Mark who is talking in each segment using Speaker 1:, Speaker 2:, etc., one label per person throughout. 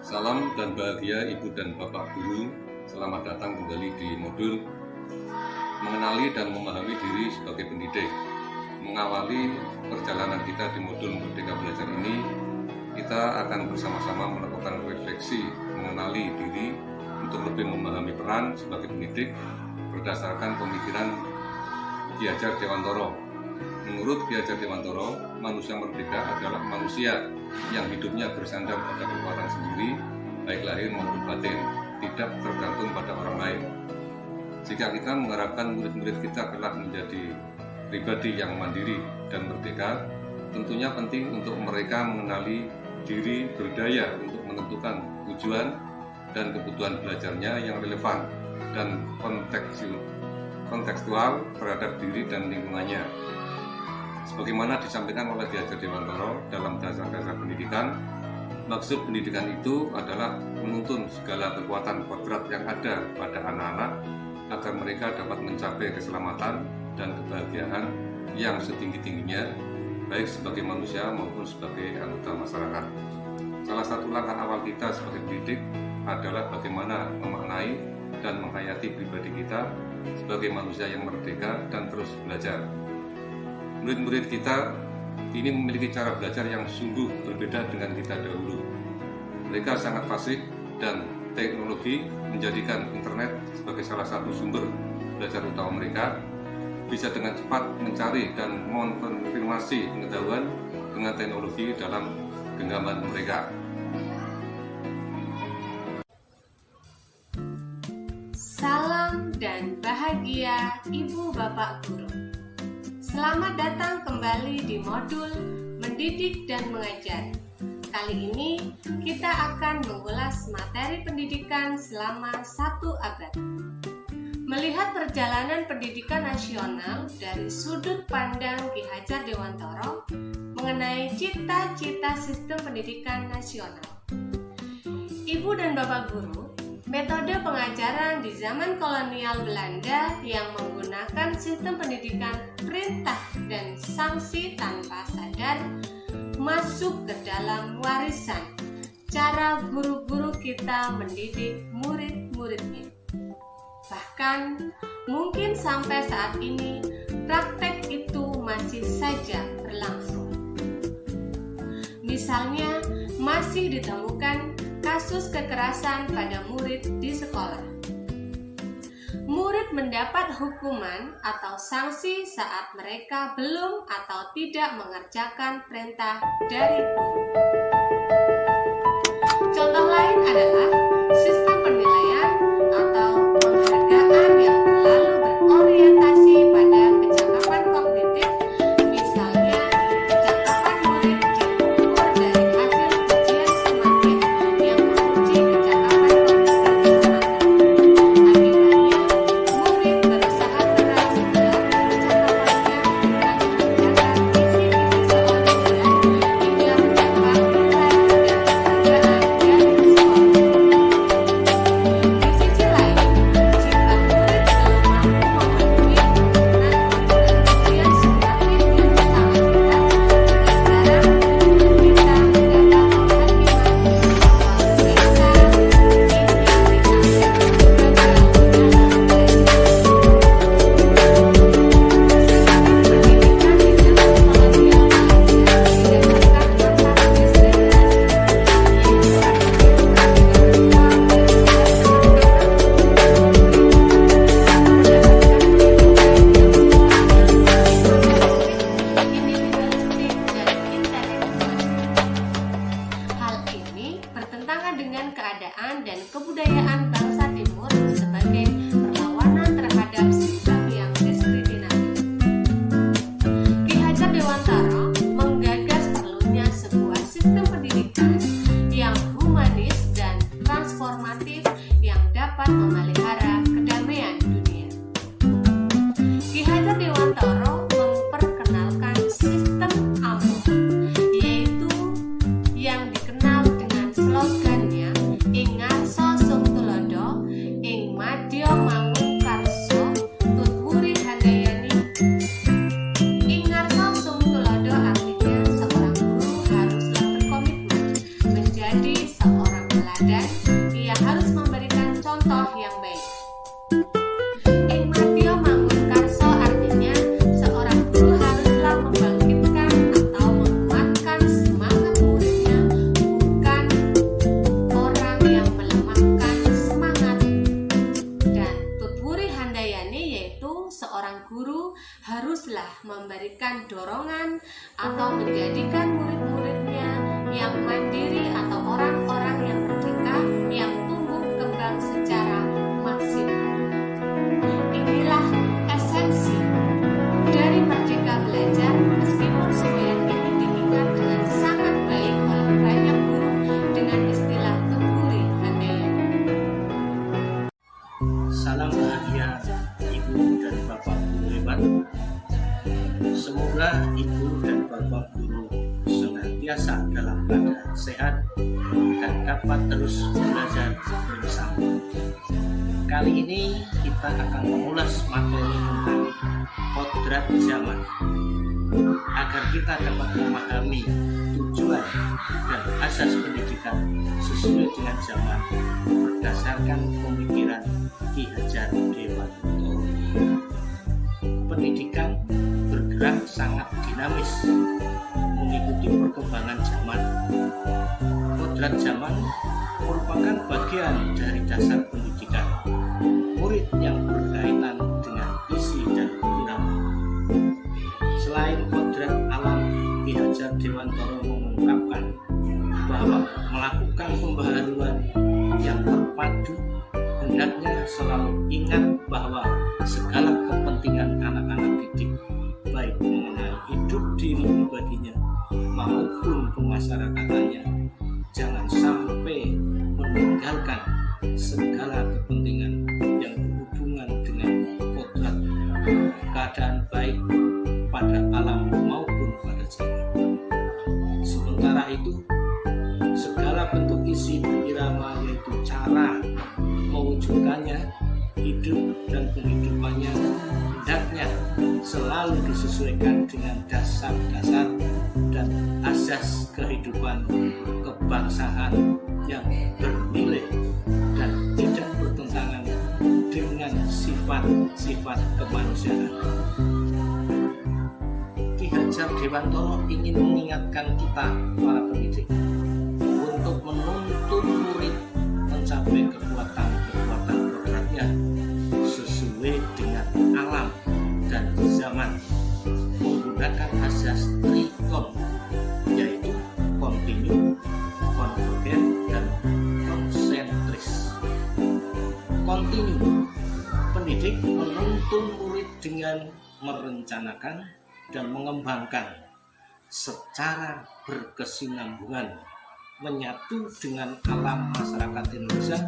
Speaker 1: Salam dan bahagia Ibu dan Bapak Guru. Selamat datang kembali di modul mengenali dan memahami diri sebagai pendidik. Mengawali perjalanan kita di modul Merdeka Belajar ini, kita akan bersama-sama melakukan refleksi mengenali diri untuk lebih memahami peran sebagai pendidik berdasarkan pemikiran Ki Hajar Dewantara. Menurut Ki Hajar Dewantara, manusia merdeka adalah manusia yang hidupnya bersandar pada kekuatan sendiri, baik lahir maupun batin, tidak tergantung pada orang lain. Jika kita mengharapkan murid-murid kita kelak menjadi pribadi yang mandiri dan merdeka, tentunya penting untuk mereka mengenali diri, berdaya untuk menentukan tujuan dan kebutuhan belajarnya yang relevan dan kontekstual terhadap diri dan lingkungannya. Sebagaimana disampaikan oleh Ki Hajar Dewantara dalam dasar-dasar pendidikan, maksud pendidikan itu adalah menuntun segala kekuatan kodrat yang ada pada anak-anak agar mereka dapat mencapai keselamatan dan kebahagiaan yang setinggi-tingginya, baik sebagai manusia maupun sebagai anggota masyarakat. Salah satu langkah awal kita sebagai pendidik adalah bagaimana memaknai dan menghayati pribadi kita sebagai manusia yang merdeka dan terus belajar. Murid-murid kita ini memiliki cara belajar yang sungguh berbeda dengan kita dahulu. Mereka sangat fasih dan teknologi menjadikan internet sebagai salah satu sumber belajar utama mereka, bisa dengan cepat mencari dan mengkonfirmasi pengetahuan dengan teknologi dalam genggaman mereka.
Speaker 2: Salam dan bahagia Ibu Bapak Guru. Selamat datang kembali di modul Mendidik dan Mengajar. Kali ini kita akan mengulas materi pendidikan selama 1 abad. Melihat perjalanan pendidikan nasional dari sudut pandang Ki Hajar Dewantara mengenai cita-cita sistem pendidikan nasional. Ibu dan Bapak Guru, metode pengajaran di zaman kolonial Belanda yang menggunakan sistem pendidikan perintah dan sanksi tanpa sadar masuk ke dalam warisan cara guru-guru kita mendidik murid-muridnya. Bahkan mungkin sampai saat ini praktek itu masih saja berlangsung. Misalnya masih ditemukan kasus kekerasan pada murid di sekolah. Murid mendapat hukuman atau sanksi saat mereka belum atau tidak mengerjakan perintah dari guru. Contoh lain adalah sistem penilaian atau penghargaan yang terlalu berorientasi pada kecakapan kognitif, misalnya kecakapan murid diukur dari hasil ujian sumatif yang menguji kecakapan kognitif semata. Akibatnya, murid berusaha keras dalam kecakapannya dan mengerjakan isi-isi soal ujian hingga mendapat nilai dan penghargaan dari sekolah. Di sisi lain, jika murid belum mampu memenuhi tuntutan ujian sumatif yang sangat berat, sekarang kita mendapat penghakiman bahwa mereka hingga dianggap gagal dalam belajar. Sistem pendidikan di zaman kolonial Belanda didasarkan atas diskriminasi, yaitu adanya perbedaan upah berdasarkan keterampilan individualistik dan intelektualistik. Hal ini bertentangan dengan keadaan dan kebudayaan bangsa Timur sebagai perlawanan terhadap sikap yang diskriminatif. Ki Hajar Dewantara menggagas perlunya sebuah sistem pendidikan yang humanis dan transformatif yang dapat memelihara kedamaian dunia. Ki Hajar Dewantara memperkenalkan sistem AMO, yaitu yang dikenal dengan slogannya Ingarso Sung Tulodo, Ing Madya Mangun Karso Tutwuri Handayani. Ingarso Sung Tulodo artinya seorang guru haruslah berkomitmen menjadi seorang pelajar dan ia harus memberikan contoh yang baik. Ing Matio Mangunkarso artinya seorang guru haruslah membangkitkan atau menguatkan semangat muridnya, bukan orang yang melemahkan semangat. Dan Tutwuri Handayani yaitu seorang guru haruslah memberikan dorongan atau menjadikan murid-muridnya yang mandiri atau orang-orang yang merdeka yang tumbuh kembang secara maksimal. Inilah esensi dari Merdeka Belajar, meskipun semboyan ini diingat dengan sangat baik oleh banyak guru dengan istilah Tutwuri Handayani.
Speaker 3: Salam bahagia Ibu dan Bapak Guru hebat. Semoga Ibu dan Bapak Guru senantiasa dalam keadaan sehat dan dapat terus belajar bersama. Kali ini kita akan mengulas materi tentang kodrat zaman agar kita dapat memahami tujuan dan asas pendidikan sesuai dengan zaman berdasarkan pemikiran Ki Hajar Dewantoro. Pendidikan bergerak sangat dinamis mengikuti perkembangan zaman. Kodrat zaman merupakan bagian dari dasar pendidikan murid yang berkaitan dengan isi dan irama. Selain kodrat alam, Ki Hajar Dewantoro mengungkapkan bahwa melakukan pembaharuan yang terpadu hendaknya selalu ingat bahwa segala kepentingan anak-anak didik, baik mengenai hidup diri pribadinya maupun pemasyarakatannya, jangan sampai meninggalkan segala kepentingan yang berhubungan dengan kodrat, keadaan baik pada alam maupun pada zaman. Sementara itu, segala bentuk isi irama yaitu cara mewujudkannya, hidup dan penghidupannya hendaknya selalu disesuaikan dengan dasar-dasar dan asas kehidupan kebangsaan yang bernilai dan tidak bertentangan dengan sifat-sifat kemanusiaan. Ki Hajar Dewantoro ingin mengingatkan kita para pendidik untuk menuntun murid mencapai kekuatan kodratnya sesuai dengan alam dan zaman menggunakan asas trikon, yaitu kontinu, konvergen, dan konsentris. Kontinu, pendidik menuntun murid dengan merencanakan dan mengembangkan secara berkesinambungan menyatu dengan alam masyarakat Indonesia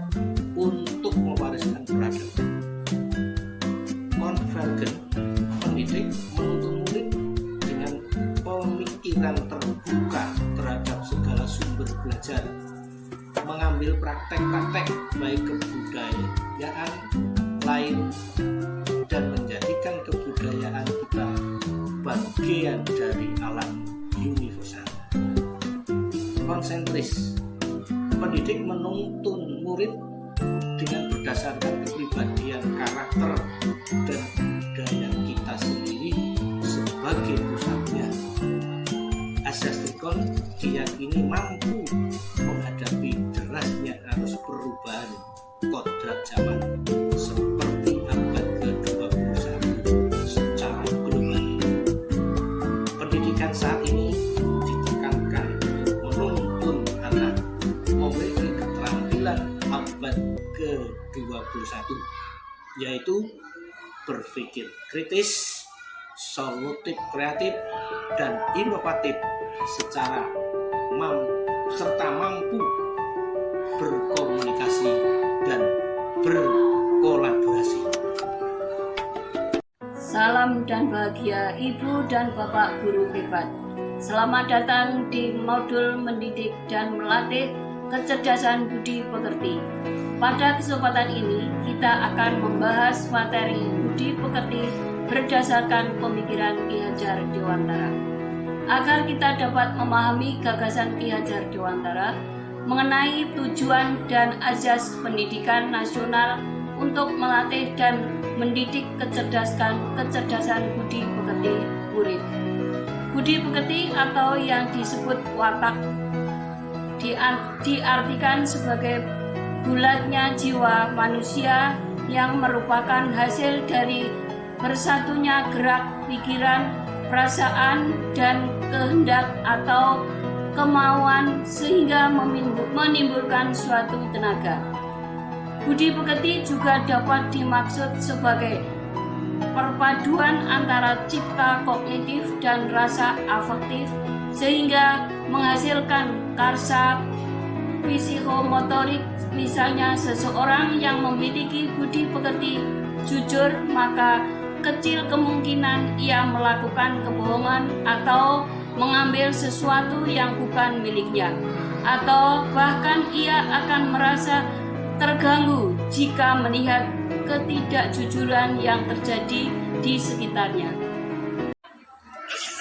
Speaker 3: untuk mewariskan peradaban. Konvergen, pendidik menuntun murid dengan pemikiran terbuka terhadap segala sumber belajar, mengambil praktek-praktek baik kebudayaan lain dan menjadikan kebudayaan kita bagian dari alam universal. Konsentris, pendidik menuntun murid dengan berdasarkan kepribadian, karakter, dan budaya kita sendiri sebagai pusatnya. Asas trikon diyakini mampu menghadapi derasnya arus perubahan kodrat zaman seperti abad ke-21 secara global. Pendidikan saat ini ditekankan menuntun anak memiliki keterampilan abad ke-21, yaitu berpikir kritis, solutif kreatif, dan inovatif serta mampu berkomunikasi dan berkolaborasi.
Speaker 4: Salam dan bahagia Ibu dan Bapak Guru hebat. Selamat datang di modul mendidik dan melatih kecerdasan budi pekerti. Pada kesempatan ini kita akan membahas materi budi pekerti berdasarkan pemikiran Ki Hajar Dewantara. Agar kita dapat memahami gagasan Ki Hajar Dewantara, mengenai tujuan dan azas pendidikan nasional untuk melatih dan mendidik kecerdasan budi pekerti murid. Budi pekerti atau yang disebut watak diartikan sebagai bulatnya jiwa manusia yang merupakan hasil dari bersatunya gerak pikiran, perasaan, dan kehendak atau kemauan sehingga menimbulkan suatu tenaga. Budi pekerti juga dapat dimaksud sebagai perpaduan antara cipta kognitif dan rasa afektif sehingga menghasilkan karsa psikomotorik. Misalnya seseorang yang memiliki budi pekerti jujur, maka kecil kemungkinan ia melakukan kebohongan atau mengambil sesuatu yang bukan miliknya, atau bahkan ia akan merasa terganggu jika melihat ketidakjujuran yang terjadi di sekitarnya.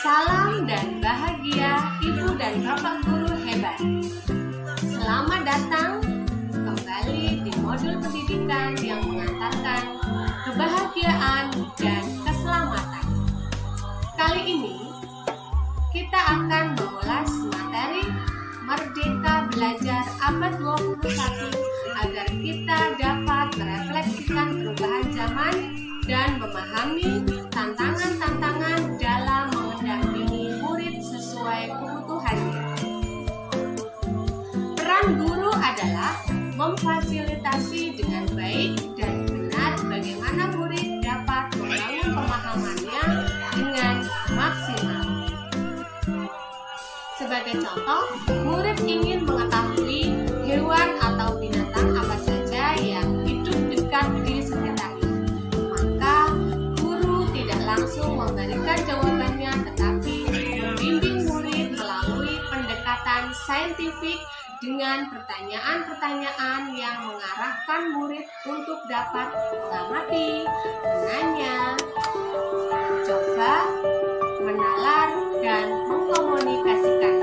Speaker 2: Salam dan bahagia Ibu dan Bapak Guru hebat. Selamat datang kembali di modul pendidikan yang mengantarkan kebahagiaan dan keselamatan. Kali ini kita akan mengulas materi Merdeka Belajar Abad 21 agar kita dapat merefleksikan perubahan zaman dan memahami tantangan-tantangan dalam mendampingi murid sesuai kebutuhannya. Peran guru adalah memfasilitasi dengan baik dan benar bagaimana murid dapat membangun pemahamannya dengan maksimal. Sebagai contoh, murid ingin mengetahui hewan atau binatang apa saja yang hidup dekat di sekitarnya. Maka guru tidak langsung memberikan jawabannya, tetapi membimbing murid melalui pendekatan saintifik dengan pertanyaan-pertanyaan yang mengarahkan murid untuk dapat mengamati, menanya, mencoba, menalar, dan mengkomunikasikan.